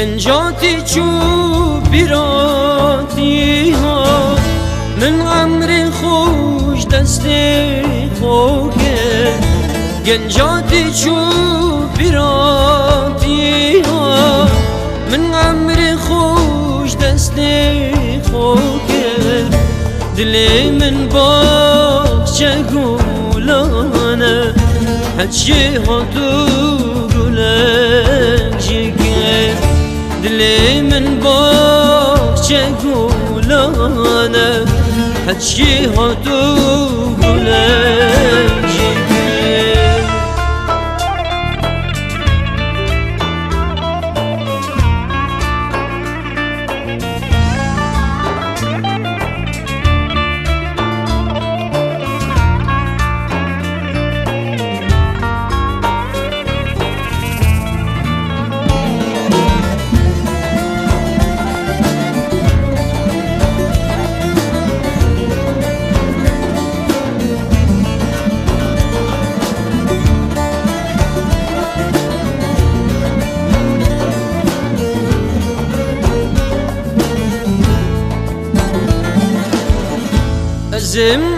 گنجاتی چو پیراتی ها من عمر خوش دست خوگه گنجاتی چو پیراتی ها من عمر خوش دست خوگه دل من باغچه گلانه هچی ها تو گلک جگه دل من باغچه گلانه هچی ها تو گلک جگه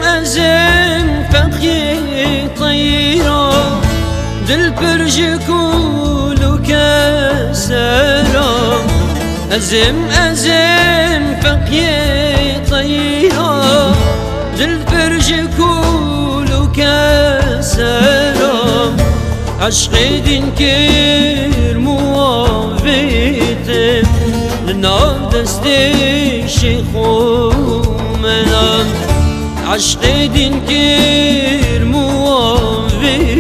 أزم فقي طيرا دل برج كل كسرا أزم فقي طيرا دل برج كل كسرا عشق دين كير موافيته لنا دستي شيخو منام عشق دين كير موافيته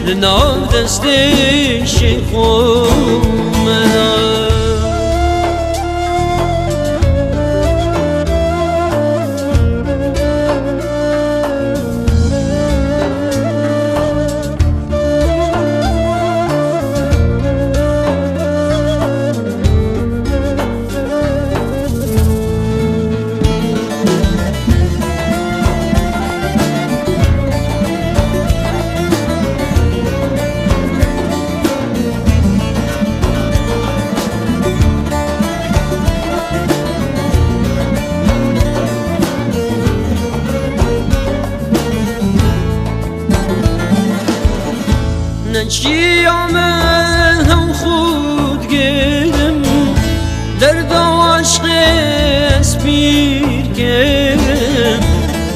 لنا دستي شيخو منام نجي عملها وخود قلم درد وعشق اسبير كلم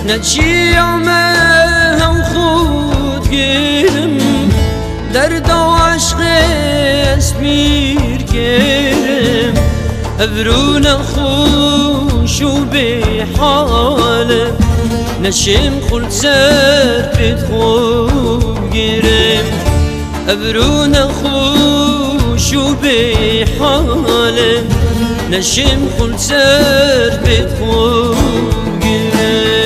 نجي عملها وخود قلم درد وعشق اسبير كلم ابرونا خوش وبحاله نشم خلد سر بتخوب قرم أبرونا خوش وبحاله نشم خلد سر بتخوب قرم